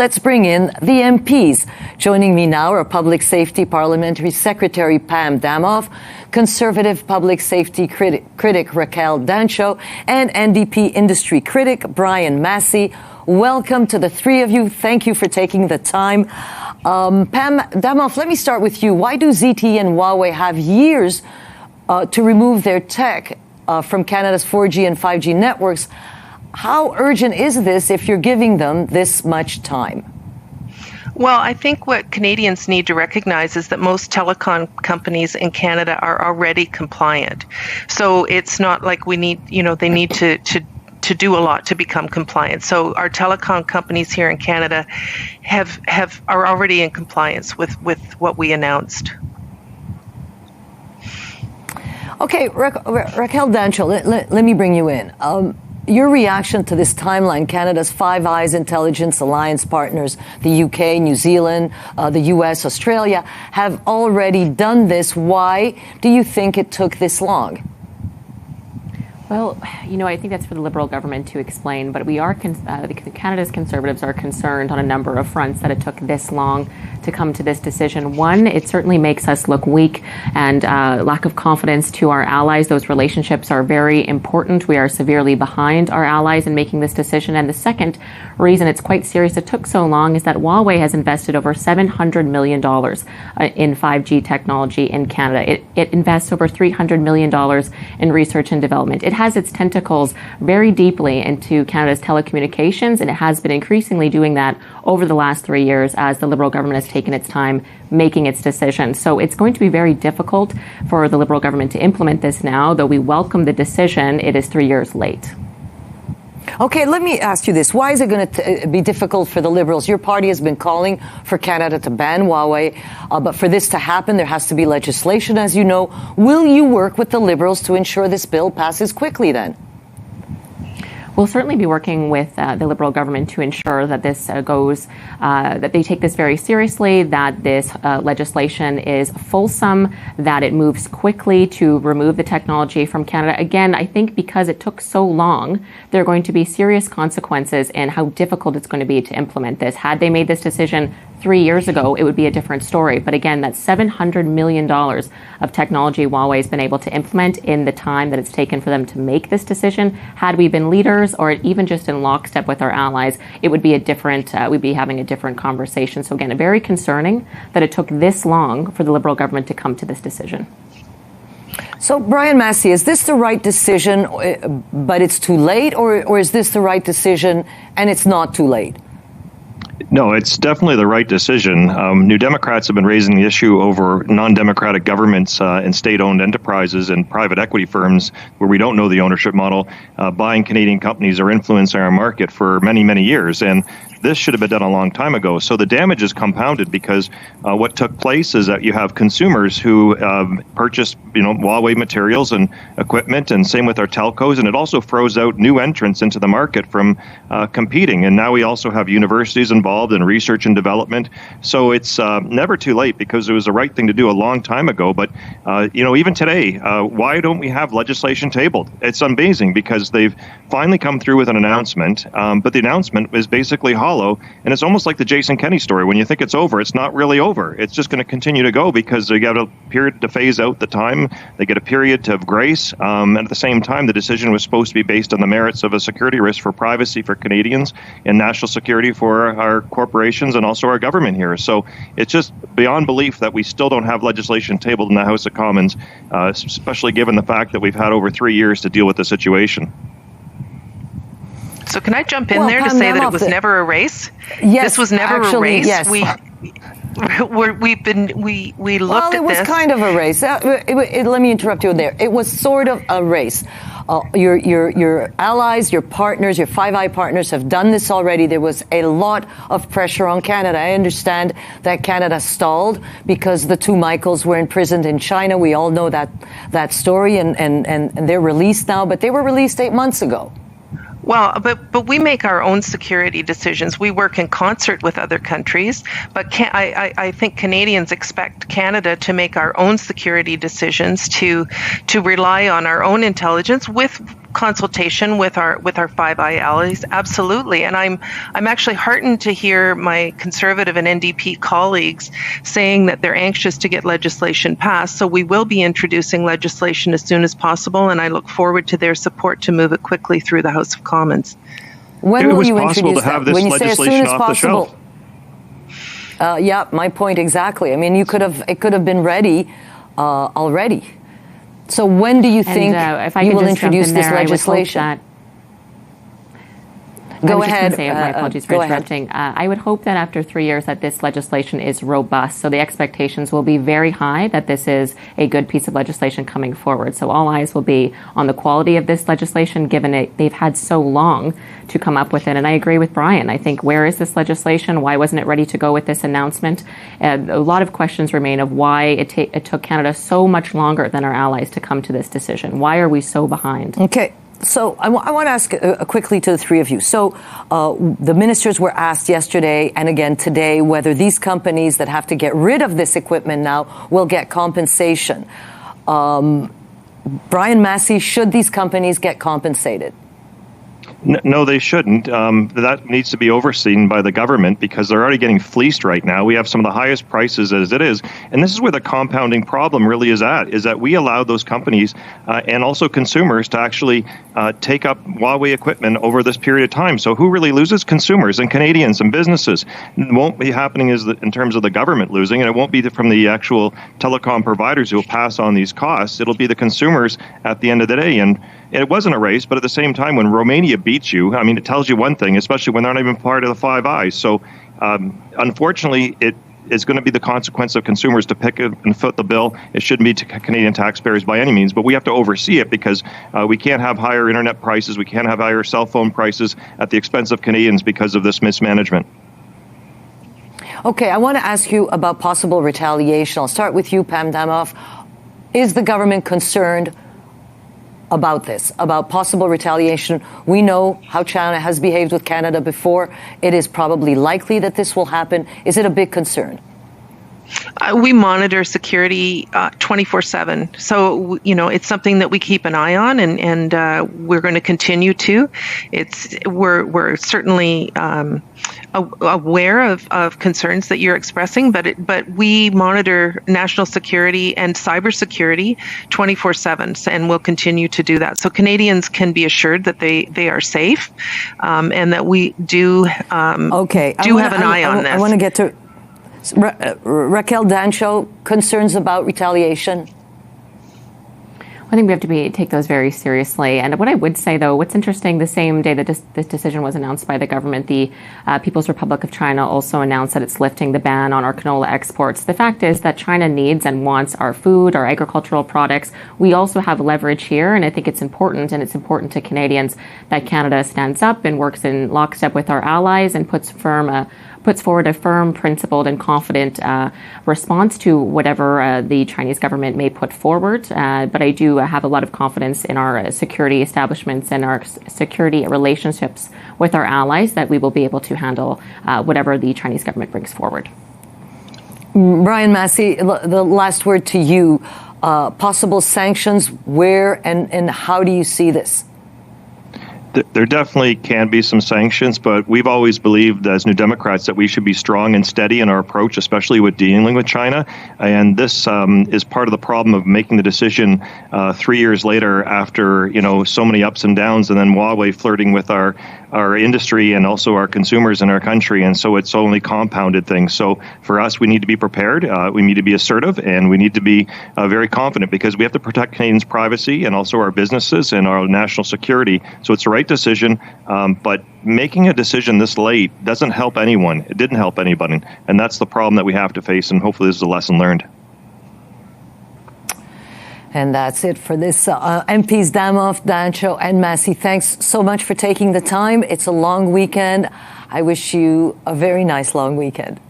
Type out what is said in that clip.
Let's bring in the MPs. Joining me now are Public Safety Parliamentary Secretary Pam Damoff, Conservative Public Safety critic Raquel Dancho, and NDP industry critic Brian Massey. Welcome to the three of you. Thank you for taking the time. Pam Damoff, let me start with you. Why do ZTE and Huawei have years to remove their tech from Canada's 4G and 5G networks? How urgent is this if you're giving them this much time? Well, I think what Canadians need to recognize is that most telecom companies in Canada are already compliant. So it's not like we need, they need to do a lot to become compliant. So our telecom companies here in Canada are already in compliance with what we announced. Okay, Raquel Dancho, let me bring you in. Your reaction to this timeline, Canada's Five Eyes Intelligence Alliance partners, the UK, New Zealand, the US, Australia, have already done this. Why do you think it took this long? Well, I think that's for the Liberal government to explain, but we are, Canada's Conservatives are concerned on a number of fronts that it took this long to come to this decision. One, it certainly makes us look weak and lack of confidence to our allies. Those relationships are very important. We are severely behind our allies in making this decision. And the second reason it's quite serious it took so long is that Huawei has invested over $700 million in 5G technology in Canada. It invests over $300 million in research and development. It has its tentacles very deeply into Canada's telecommunications, and it has been increasingly doing that over the last 3 years as the Liberal government has taken its time making its decision. So it's going to be very difficult for the Liberal government to implement this now. Though we welcome the decision, it is 3 years late. Okay, let me ask you this. Why is it going to be difficult for the Liberals? Your party has been calling for Canada to ban Huawei, but for this to happen, there has to be legislation, as you know. Will you work with the Liberals to ensure this bill passes quickly then? We'll certainly be working with the Liberal government to ensure that this that they take this very seriously, that this legislation is fulsome, that it moves quickly to remove the technology from Canada. Again, I think because it took so long, there are going to be serious consequences in how difficult it's going to be to implement this. Had they made this decision 3 years ago, it would be a different story. But again, that's $700 million of technology Huawei has been able to implement in the time that it's taken for them to make this decision. Had we been leaders or even just in lockstep with our allies, it would be we'd be having a different conversation. So again, very concerning that it took this long for the Liberal government to come to this decision. So, Brian Massey, is this the right decision, but it's too late, or is this the right decision and it's not too late? No, it's definitely the right decision. New Democrats have been raising the issue over non-democratic governments and state-owned enterprises and private equity firms where we don't know the ownership model, buying Canadian companies or influencing our market for many, many years. And this should have been done a long time ago. So the damage is compounded because what took place is that you have consumers who purchased, Huawei materials and equipment, and same with our telcos. And it also froze out new entrants into the market from competing. And now we also have universities involved in research and development. So it's never too late because it was the right thing to do a long time ago. But, even today, why don't we have legislation tabled? It's amazing because they've finally come through with an announcement. But the announcement is basically hollow. And it's almost like the Jason Kenney story. When you think it's over, it's not really over. It's just going to continue to go because they got a period to phase out the time. They get a period of grace. And at the same time, the decision was supposed to be based on the merits of a security risk for privacy for Canadians and national security for our corporations and also our government here. So it's just beyond belief that we still don't have legislation tabled in the House of Commons, especially given the fact that we've had over 3 years to deal with the situation. So can I jump in there to say that it was never a race? Yes, this was never a race. Yes. We looked at this. Well, it was kind of a race. Let me interrupt you there. It was sort of a race. Your allies, your partners, your Five Eye partners have done this already. There was a lot of pressure on Canada. I understand that Canada stalled because the two Michaels were imprisoned in China. We all know that story, and they're released now, but they were released 8 months ago. Well, but we make our own security decisions. We work in concert with other countries, but I think Canadians expect Canada to make our own security decisions, to rely on our own intelligence with consultation with our Five Eye allies, absolutely. And I'm actually heartened to hear my Conservative and NDP colleagues saying that they're anxious to get legislation passed. So we will be introducing legislation as soon as possible, and I look forward to their support to move it quickly through the House of Commons. When will you introduce to have that? this When you say as soon legislation as off the possible. shelf. Yeah, my point exactly. I mean, it could have been ready already. So when do you think if I you could will just jump introduce in this there, I would hope legislation? that- Go I was just ahead. gonna say, my apologies for go ahead. interrupting. I would hope that after 3 years that this legislation is robust. So the expectations will be very high that this is a good piece of legislation coming forward. So all eyes will be on the quality of this legislation, given they've had so long to come up with it. And I agree with Brian. I think, where is this legislation? Why wasn't it ready to go with this announcement? A lot of questions remain of why it took Canada so much longer than our allies to come to this decision. Why are we so behind? Okay. So I want to ask quickly to the three of you. So the ministers were asked yesterday and again today whether these companies that have to get rid of this equipment now will get compensation. Brian Massey, should these companies get compensated? No, they shouldn't. That needs to be overseen by the government because they're already getting fleeced right now. We have some of the highest prices as it is. And this is where the compounding problem really is that we allow those companies and also consumers to actually take up Huawei equipment over this period of time. So who really loses? Consumers and Canadians and businesses. It won't be happening in terms of the government losing, and it won't be from the actual telecom providers who will pass on these costs. It'll be the consumers at the end of the day. And it wasn't a race, but at the same time, when Romania beats you, I mean, it tells you one thing, especially when they're not even part of the Five Eyes. So, unfortunately, it is going to be the consequence of consumers to pick it and foot the bill. It shouldn't be to Canadian taxpayers by any means, but we have to oversee it because we can't have higher internet prices, we can't have higher cell phone prices at the expense of Canadians because of this mismanagement. Okay, I want to ask you about possible retaliation. I'll start with you, Pam Damoff. Is the government concerned about this, about possible retaliation? We know how China has behaved with Canada before. It is probably likely that this will happen. Is it a big concern? We monitor security 24/7. So, it's something that we keep an eye on, and we're going to continue to. We're certainly aware of concerns that you're expressing, but we monitor national security and cybersecurity 24/7, and we'll continue to do that. So Canadians can be assured that they are safe, and that we do have an eye on this. I want to get to Raquel Dancho, concerns about retaliation. I think we have to take those very seriously. And what I would say, though, what's interesting, the same day that this decision was announced by the government, the People's Republic of China also announced that it's lifting the ban on our canola exports. The fact is that China needs and wants our food, our agricultural products. We also have leverage here, and I think it's important, and it's important to Canadians that Canada stands up and works in lockstep with our allies and puts forward a firm, principled, and confident response to whatever the Chinese government may put forward. But I do have a lot of confidence in our security establishments and our security relationships with our allies that we will be able to handle whatever the Chinese government brings forward. Brian Massey, the last word to you. Possible sanctions, where and how do you see this? There definitely can be some sanctions, but we've always believed as New Democrats that we should be strong and steady in our approach, especially with dealing with China. And this is part of the problem of making the decision 3 years later after, so many ups and downs, and then Huawei flirting with our industry and also our consumers in our country. And so it's only compounded things. So for us, we need to be prepared. We need to be assertive, and we need to be very confident because we have to protect Canadians' privacy and also our businesses and our national security. So it's the right decision. But making a decision this late doesn't help anyone. It didn't help anybody. And that's the problem that we have to face. And hopefully this is a lesson learned. And that's it for this. MPs Damoff, Dancho, and Massey, thanks so much for taking the time. It's a long weekend. I wish you a very nice long weekend.